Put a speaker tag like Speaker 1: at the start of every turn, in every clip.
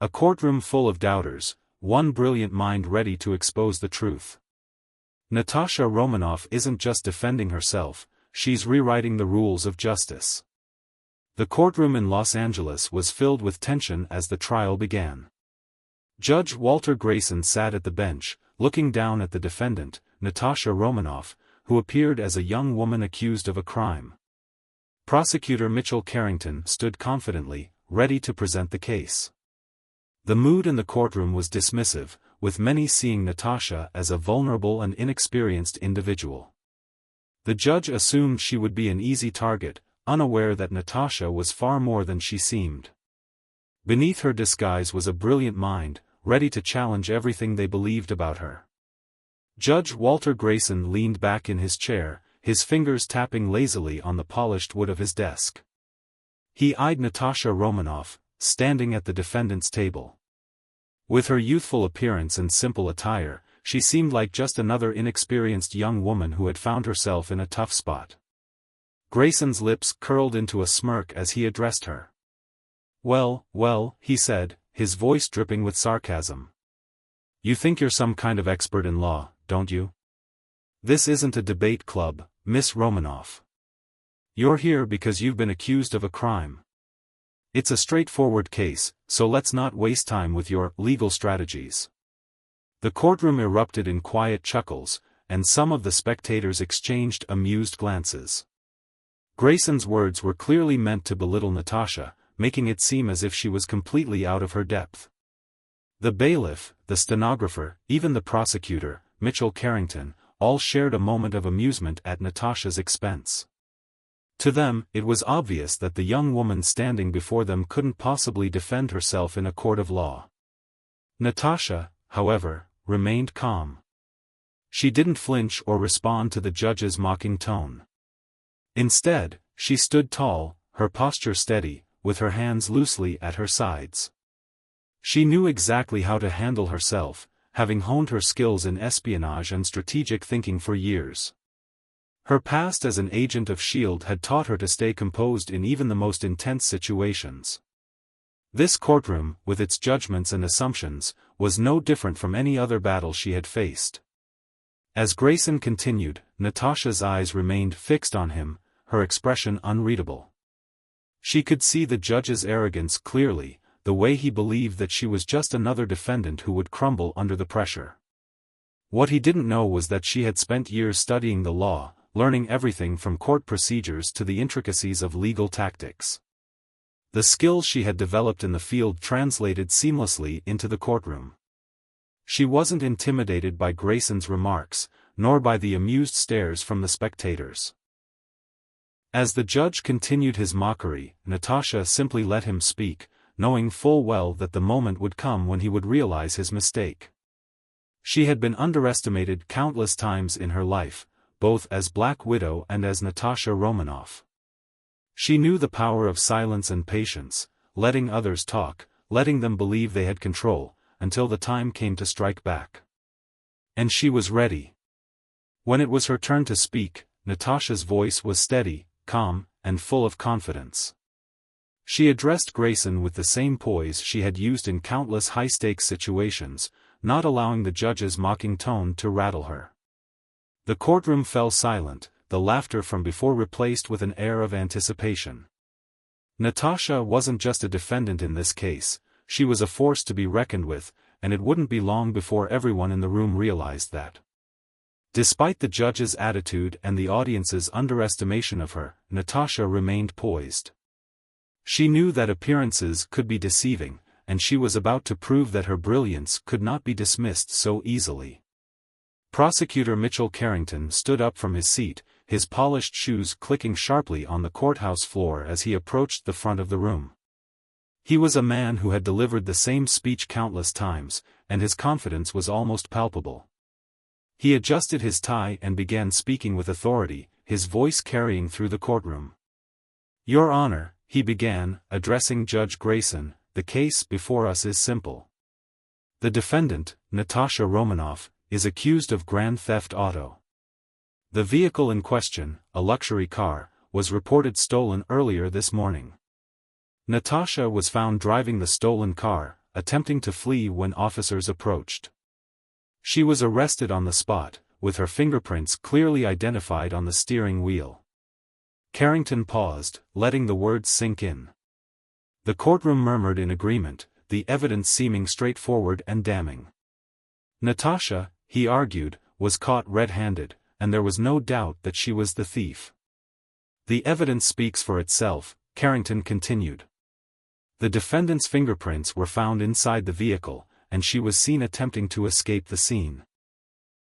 Speaker 1: A courtroom full of doubters, one brilliant mind ready to expose the truth. Natasha Romanoff isn't just defending herself, she's rewriting the rules of justice. The courtroom in Los Angeles was filled with tension as the trial began. Judge Walter Grayson sat at the bench, looking down at the defendant, Natasha Romanoff, who appeared as a young woman accused of a crime. Prosecutor Mitchell Carrington stood confidently, ready to present the case. The mood in the courtroom was dismissive, with many seeing Natasha as a vulnerable and inexperienced individual. The judge assumed she would be an easy target, unaware that Natasha was far more than she seemed. Beneath her disguise was a brilliant mind, ready to challenge everything they believed about her. Judge Walter Grayson leaned back in his chair, his fingers tapping lazily on the polished wood of his desk. He eyed Natasha Romanoff, standing at the defendant's table. With her youthful appearance and simple attire, she seemed like just another inexperienced young woman who had found herself in a tough spot. Grayson's lips curled into a smirk as he addressed her. "Well, well," he said, his voice dripping with sarcasm. "You think you're some kind of expert in law, don't you? This isn't a debate club, Miss Romanoff. You're here because you've been accused of a crime. It's a straightforward case, so let's not waste time with your legal strategies." The courtroom erupted in quiet chuckles, and some of the spectators exchanged amused glances. Grayson's words were clearly meant to belittle Natasha, making it seem as if she was completely out of her depth. The bailiff, the stenographer, even the prosecutor, Mitchell Carrington, all shared a moment of amusement at Natasha's expense. To them, it was obvious that the young woman standing before them couldn't possibly defend herself in a court of law. Natasha, however, remained calm. She didn't flinch or respond to the judge's mocking tone. Instead, she stood tall, her posture steady, with her hands loosely at her sides. She knew exactly how to handle herself, having honed her skills in espionage and strategic thinking for years. Her past as an agent of S.H.I.E.L.D. had taught her to stay composed in even the most intense situations. This courtroom, with its judgments and assumptions, was no different from any other battle she had faced. As Grayson continued, Natasha's eyes remained fixed on him, her expression unreadable. She could see the judge's arrogance clearly, the way he believed that she was just another defendant who would crumble under the pressure. What he didn't know was that she had spent years studying the law, learning everything from court procedures to the intricacies of legal tactics. The skills she had developed in the field translated seamlessly into the courtroom. She wasn't intimidated by Grayson's remarks, nor by the amused stares from the spectators. As the judge continued his mockery, Natasha simply let him speak, knowing full well that the moment would come when he would realize his mistake. She had been underestimated countless times in her life, both as Black Widow and as Natasha Romanoff. She knew the power of silence and patience, letting others talk, letting them believe they had control, until the time came to strike back. And she was ready. When it was her turn to speak, Natasha's voice was steady, calm, and full of confidence. She addressed Grayson with the same poise she had used in countless high-stakes situations, not allowing the judge's mocking tone to rattle her. The courtroom fell silent, the laughter from before replaced with an air of anticipation. Natasha wasn't just a defendant in this case, she was a force to be reckoned with, and it wouldn't be long before everyone in the room realized that. Despite the judge's attitude and the audience's underestimation of her, Natasha remained poised. She knew that appearances could be deceiving, and she was about to prove that her brilliance could not be dismissed so easily. Prosecutor Mitchell Carrington stood up from his seat, his polished shoes clicking sharply on the courthouse floor as he approached the front of the room. He was a man who had delivered the same speech countless times, and his confidence was almost palpable. He adjusted his tie and began speaking with authority, his voice carrying through the courtroom. "Your Honor," he began, addressing Judge Grayson, "the case before us is simple. The defendant, Natasha Romanoff, is accused of grand theft auto. The vehicle in question, a luxury car, was reported stolen earlier this morning. Natasha was found driving the stolen car, attempting to flee when officers approached. She was arrested on the spot, with her fingerprints clearly identified on the steering wheel. Carrington paused, letting the words sink in. The courtroom murmured in agreement, the evidence seeming straightforward and damning. Natasha, he argued, was caught red-handed, and there was no doubt that she was the thief. The evidence speaks for itself, Carrington continued. The defendant's fingerprints were found inside the vehicle, and she was seen attempting to escape the scene.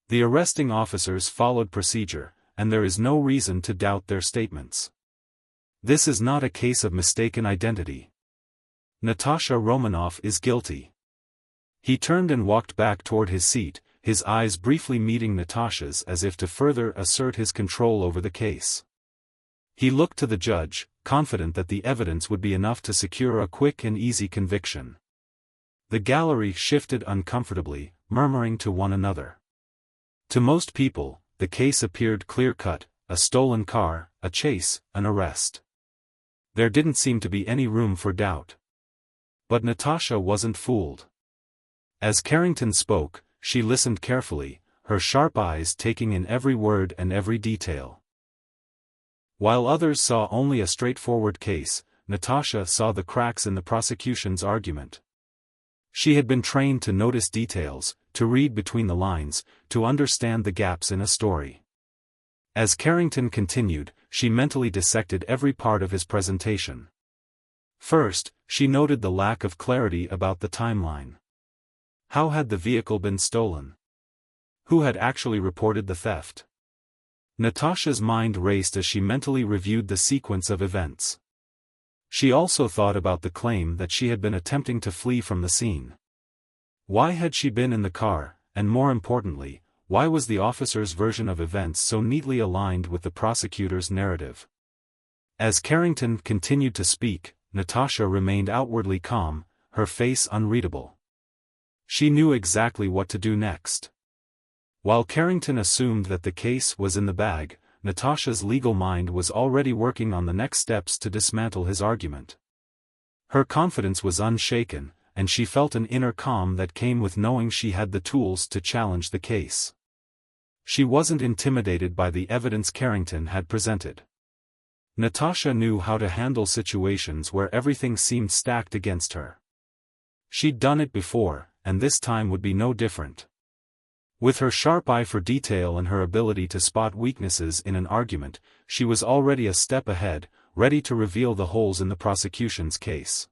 Speaker 1: The arresting officers followed procedure, and there is no reason to doubt their statements. This is not a case of mistaken identity. Natasha Romanoff is guilty. He turned and walked back toward his seat, his eyes briefly meeting Natasha's as if to further assert his control over the case. He looked to the judge, confident that the evidence would be enough to secure a quick and easy conviction. The gallery shifted uncomfortably, murmuring to one another. To most people, the case appeared clear-cut: a stolen car, a chase, an arrest. There didn't seem to be any room for doubt. But Natasha wasn't fooled. As Carrington spoke, she listened carefully, her sharp eyes taking in every word and every detail. While others saw only a straightforward case, Natasha saw the cracks in the prosecution's argument. She had been trained to notice details, to read between the lines, to understand the gaps in a story. As Carrington continued, she mentally dissected every part of his presentation. First, she noted the lack of clarity about the timeline. How had the vehicle been stolen? Who had actually reported the theft? Natasha's mind raced as she mentally reviewed the sequence of events. She also thought about the claim that she had been attempting to flee from the scene. Why had she been in the car, and more importantly, why was the officer's version of events so neatly aligned with the prosecutor's narrative? As Carrington continued to speak, Natasha remained outwardly calm, her face unreadable. She knew exactly what to do next. While Carrington assumed that the case was in the bag, Natasha's legal mind was already working on the next steps to dismantle his argument. Her confidence was unshaken, and she felt an inner calm that came with knowing she had the tools to challenge the case. She wasn't intimidated by the evidence Carrington had presented. Natasha knew how to handle situations where everything seemed stacked against her. She'd done it before, and this time would be no different. With her sharp eye for detail and her ability to spot weaknesses in an argument, she was already a step ahead, ready to reveal the holes in the prosecution's case.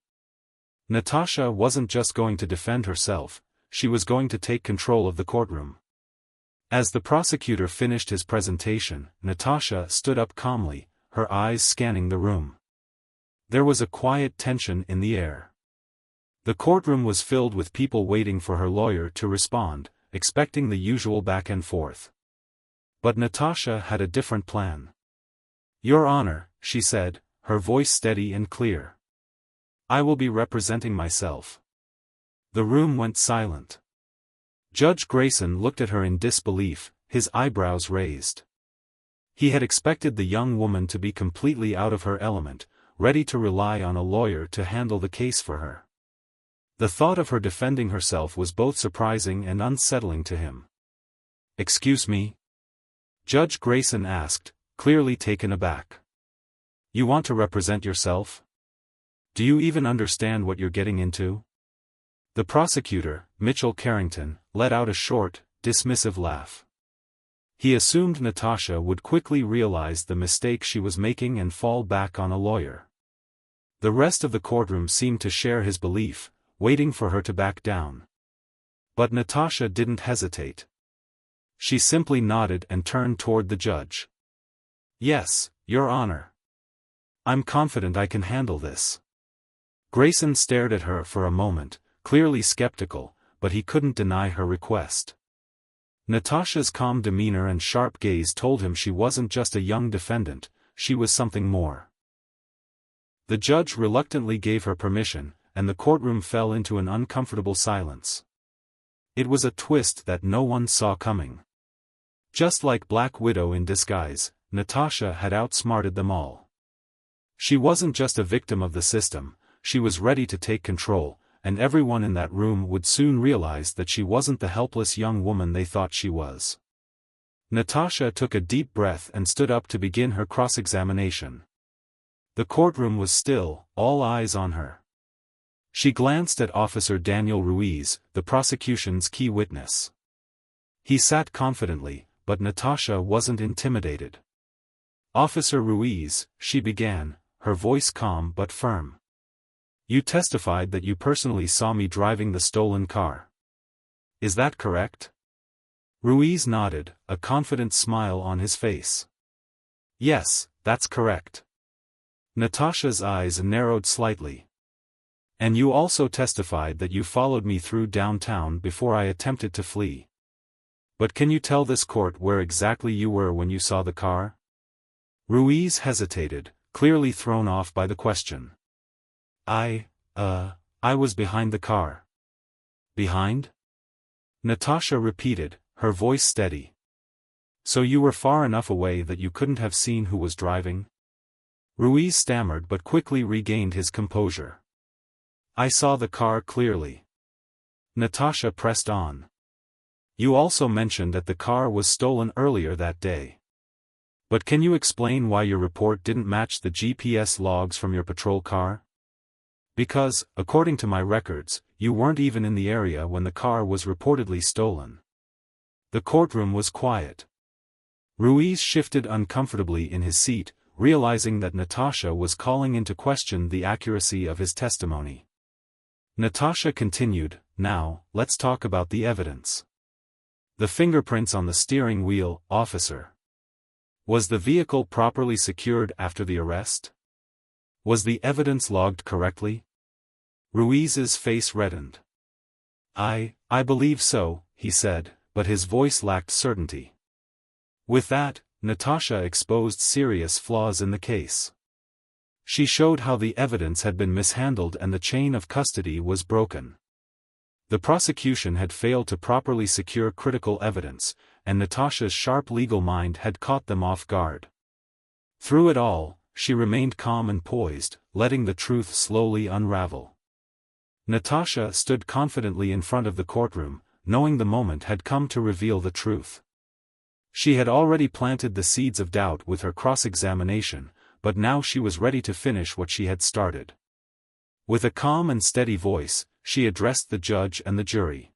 Speaker 1: Natasha wasn't just going to defend herself, she was going to take control of the courtroom. As the prosecutor finished his presentation, Natasha stood up calmly, her eyes scanning the room. There was a quiet tension in the air. The courtroom was filled with people waiting for her lawyer to respond, expecting the usual back and forth. But Natasha had a different plan. "Your Honor," she said, her voice steady and clear. "I will be representing myself." The room went silent. Judge Grayson looked at her in disbelief, his eyebrows raised. He had expected the young woman to be completely out of her element, ready to rely on a lawyer to handle the case for her. The thought of her defending herself was both surprising and unsettling to him. "Excuse me?" Judge Grayson asked, clearly taken aback. "You want to represent yourself? Do you even understand what you're getting into?" The prosecutor, Mitchell Carrington, let out a short, dismissive laugh. He assumed Natasha would quickly realize the mistake she was making and fall back on a lawyer. The rest of the courtroom seemed to share his belief, waiting for her to back down. But Natasha didn't hesitate. She simply nodded and turned toward the judge. "Yes, Your Honor. I'm confident I can handle this." Grayson stared at her for a moment, clearly skeptical, but he couldn't deny her request. Natasha's calm demeanor and sharp gaze told him she wasn't just a young defendant, she was something more. The judge reluctantly gave her permission, and the courtroom fell into an uncomfortable silence. It was a twist that no one saw coming. Just like Black Widow in disguise, Natasha had outsmarted them all. She wasn't just a victim of the system, she was ready to take control, and everyone in that room would soon realize that she wasn't the helpless young woman they thought she was. Natasha took a deep breath and stood up to begin her cross-examination. The courtroom was still, all eyes on her. She glanced at Officer Daniel Ruiz, the prosecution's key witness. He sat confidently, but Natasha wasn't intimidated. "Officer Ruiz," she began, her voice calm but firm. "You testified that you personally saw me driving the stolen car. Is that correct?" Ruiz nodded, a confident smile on his face. "Yes, that's correct." Natasha's eyes narrowed slightly. "And you also testified that you followed me through downtown before I attempted to flee. But can you tell this court where exactly you were when you saw the car?" Ruiz hesitated, clearly thrown off by the question. I was behind the car." "Behind?" Natasha repeated, her voice steady. "So you were far enough away that you couldn't have seen who was driving?" Ruiz stammered but quickly regained his composure. "I saw the car clearly." Natasha pressed on. "You also mentioned that the car was stolen earlier that day. But can you explain why your report didn't match the GPS logs from your patrol car? Because, according to my records, you weren't even in the area when the car was reportedly stolen." The courtroom was quiet. Ruiz shifted uncomfortably in his seat, realizing that Natasha was calling into question the accuracy of his testimony. Natasha continued, "Now, let's talk about the evidence. The fingerprints on the steering wheel, officer. Was the vehicle properly secured after the arrest? Was the evidence logged correctly?" Ruiz's face reddened. I believe so," he said, but his voice lacked certainty. With that, Natasha exposed serious flaws in the case. She showed how the evidence had been mishandled and the chain of custody was broken. The prosecution had failed to properly secure critical evidence, and Natasha's sharp legal mind had caught them off guard. Through it all, she remained calm and poised, letting the truth slowly unravel. Natasha stood confidently in front of the courtroom, knowing the moment had come to reveal the truth. She had already planted the seeds of doubt with her cross-examination, but now she was ready to finish what she had started. With a calm and steady voice, she addressed the judge and the jury.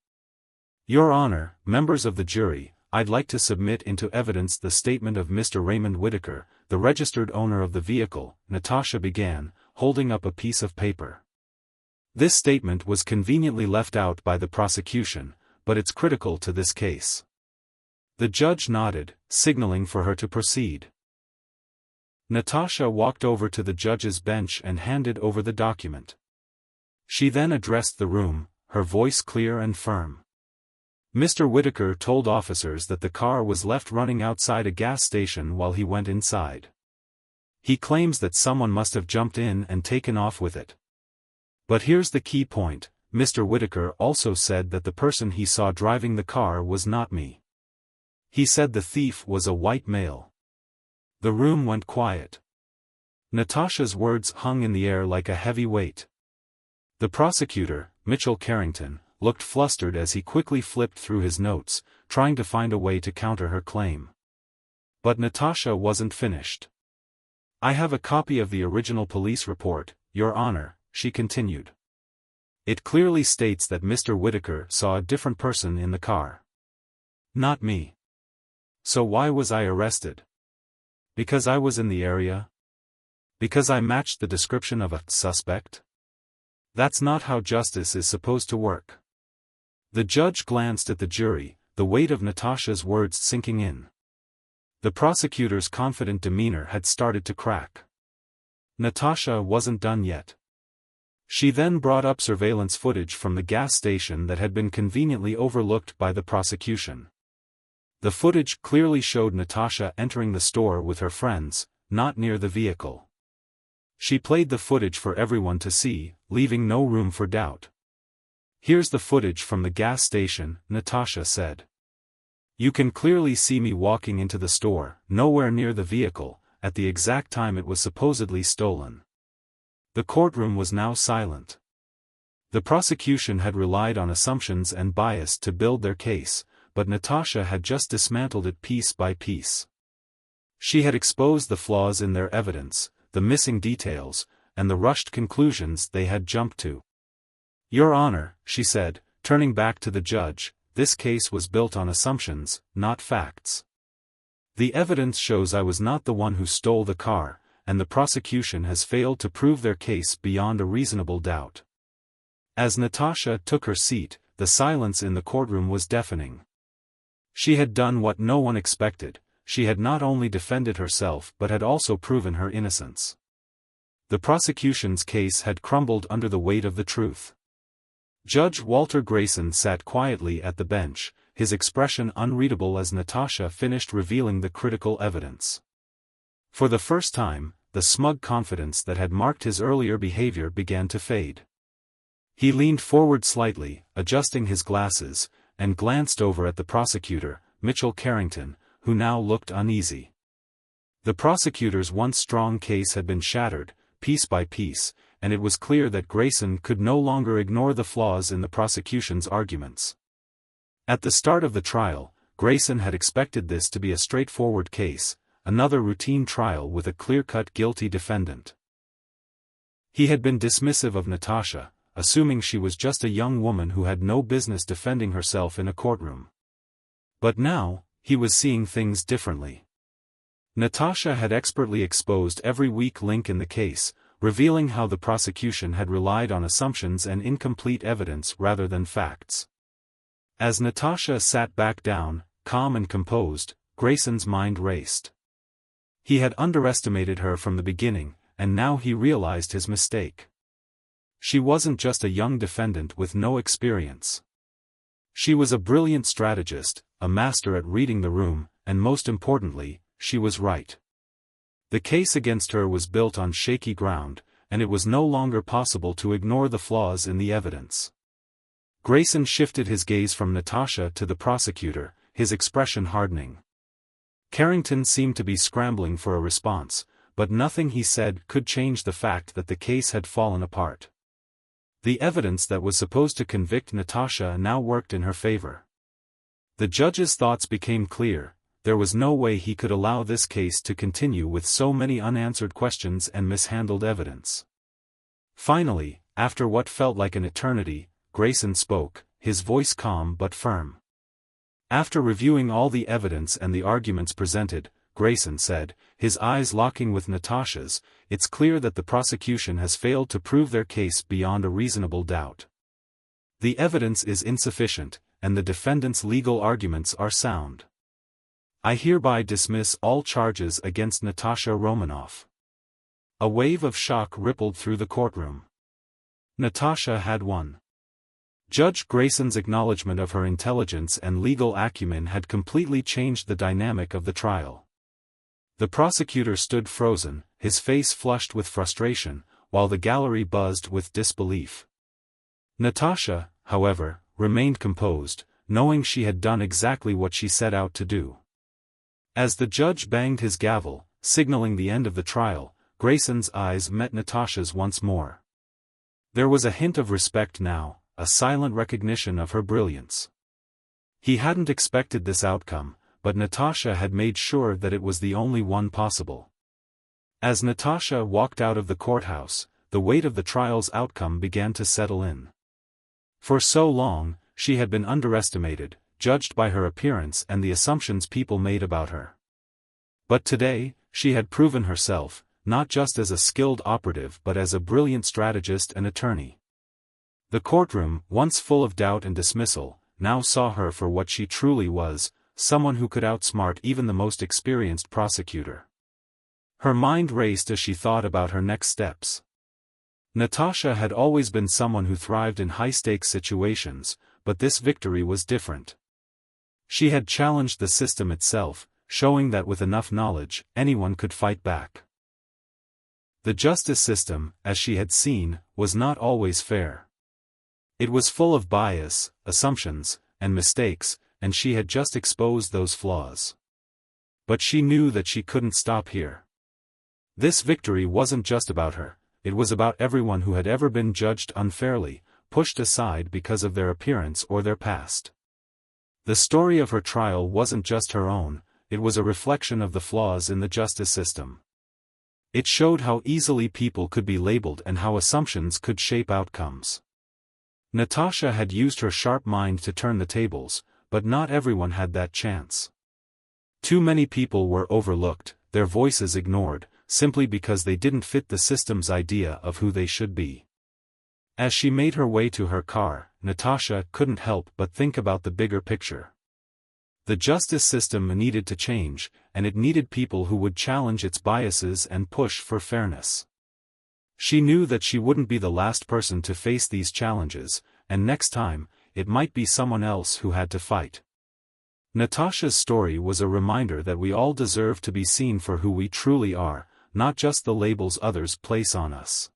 Speaker 1: "Your Honor, members of the jury, I'd like to submit into evidence the statement of Mr. Raymond Whitaker, the registered owner of the vehicle," Natasha began, holding up a piece of paper. This statement was conveniently left out by the prosecution, but it's critical to this case. The judge nodded, signaling for her to proceed. Natasha walked over to the judge's bench and handed over the document. She then addressed the room, her voice clear and firm. "Mr. Whitaker told officers that the car was left running outside a gas station while he went inside. He claims that someone must have jumped in and taken off with it. But here's the key point, Mr. Whitaker also said that the person he saw driving the car was not me. He said the thief was a white male." The room went quiet. Natasha's words hung in the air like a heavy weight. The prosecutor, Mitchell Carrington, looked flustered as he quickly flipped through his notes, trying to find a way to counter her claim. But Natasha wasn't finished. "I have a copy of the original police report, Your Honor," she continued. "It clearly states that Mr. Whitaker saw a different person in the car. Not me. So why was I arrested? Because I was in the area? Because I matched the description of a suspect? That's not how justice is supposed to work." The judge glanced at the jury, the weight of Natasha's words sinking in. The prosecutor's confident demeanor had started to crack. Natasha wasn't done yet. She then brought up surveillance footage from the gas station that had been conveniently overlooked by the prosecution. The footage clearly showed Natasha entering the store with her friends, not near the vehicle. She played the footage for everyone to see, leaving no room for doubt. "Here's the footage from the gas station," Natasha said. "You can clearly see me walking into the store, nowhere near the vehicle, at the exact time it was supposedly stolen." The courtroom was now silent. The prosecution had relied on assumptions and bias to build their case, but Natasha had just dismantled it piece by piece. She had exposed the flaws in their evidence, the missing details, and the rushed conclusions they had jumped to. "Your Honor," she said, turning back to the judge, "this case was built on assumptions, not facts. The evidence shows I was not the one who stole the car, and the prosecution has failed to prove their case beyond a reasonable doubt." As Natasha took her seat, the silence in the courtroom was deafening. She had done what no one expected. She had not only defended herself but had also proven her innocence. The prosecution's case had crumbled under the weight of the truth. Judge Walter Grayson sat quietly at the bench, his expression unreadable as Natasha finished revealing the critical evidence. For the first time, the smug confidence that had marked his earlier behavior began to fade. He leaned forward slightly, adjusting his glasses, and glanced over at the prosecutor, Mitchell Carrington, who now looked uneasy. The prosecutor's once strong case had been shattered, piece by piece, and it was clear that Grayson could no longer ignore the flaws in the prosecution's arguments. At the start of the trial, Grayson had expected this to be a straightforward case, another routine trial with a clear-cut guilty defendant. He had been dismissive of Natasha, assuming she was just a young woman who had no business defending herself in a courtroom. But now, he was seeing things differently. Natasha had expertly exposed every weak link in the case, revealing how the prosecution had relied on assumptions and incomplete evidence rather than facts. As Natasha sat back down, calm and composed, Grayson's mind raced. He had underestimated her from the beginning, and now he realized his mistake. She wasn't just a young defendant with no experience. She was a brilliant strategist, a master at reading the room, and most importantly, she was right. The case against her was built on shaky ground, and it was no longer possible to ignore the flaws in the evidence. Grayson shifted his gaze from Natasha to the prosecutor, his expression hardening. Carrington seemed to be scrambling for a response, but nothing he said could change the fact that the case had fallen apart. The evidence that was supposed to convict Natasha now worked in her favor. The judge's thoughts became clear. There was no way he could allow this case to continue with so many unanswered questions and mishandled evidence. Finally, after what felt like an eternity, Grayson spoke, his voice calm but firm. After reviewing all the evidence and the arguments presented, Grayson said, his eyes locking with Natasha's, "It's clear that the prosecution has failed to prove their case beyond a reasonable doubt. The evidence is insufficient, and the defendant's legal arguments are sound. I hereby dismiss all charges against Natasha Romanoff." A wave of shock rippled through the courtroom. Natasha had won. Judge Grayson's acknowledgement of her intelligence and legal acumen had completely changed the dynamic of the trial. The prosecutor stood frozen, his face flushed with frustration, while the gallery buzzed with disbelief. Natasha, however, remained composed, knowing she had done exactly what she set out to do. As the judge banged his gavel, signaling the end of the trial, Grayson's eyes met Natasha's once more. There was a hint of respect now, a silent recognition of her brilliance. He hadn't expected this outcome, but Natasha had made sure that it was the only one possible. As Natasha walked out of the courthouse, the weight of the trial's outcome began to settle in. For so long, she had been underestimated, judged by her appearance and the assumptions people made about her. But today, she had proven herself, not just as a skilled operative but as a brilliant strategist and attorney. The courtroom, once full of doubt and dismissal, now saw her for what she truly was, someone who could outsmart even the most experienced prosecutor. Her mind raced as she thought about her next steps. Natasha had always been someone who thrived in high-stakes situations, but this victory was different. She had challenged the system itself, showing that with enough knowledge, anyone could fight back. The justice system, as she had seen, was not always fair. It was full of bias, assumptions, and mistakes, and she had just exposed those flaws. But she knew that she couldn't stop here. This victory wasn't just about her, it was about everyone who had ever been judged unfairly, pushed aside because of their appearance or their past. The story of her trial wasn't just her own, it was a reflection of the flaws in the justice system. It showed how easily people could be labeled and how assumptions could shape outcomes. Natasha had used her sharp mind to turn the tables, but not everyone had that chance. Too many people were overlooked, their voices ignored, simply because they didn't fit the system's idea of who they should be. As she made her way to her car, Natasha couldn't help but think about the bigger picture. The justice system needed to change, and it needed people who would challenge its biases and push for fairness. She knew that she wouldn't be the last person to face these challenges, and next time, it might be someone else who had to fight. Natasha's story was a reminder that we all deserve to be seen for who we truly are, not just the labels others place on us.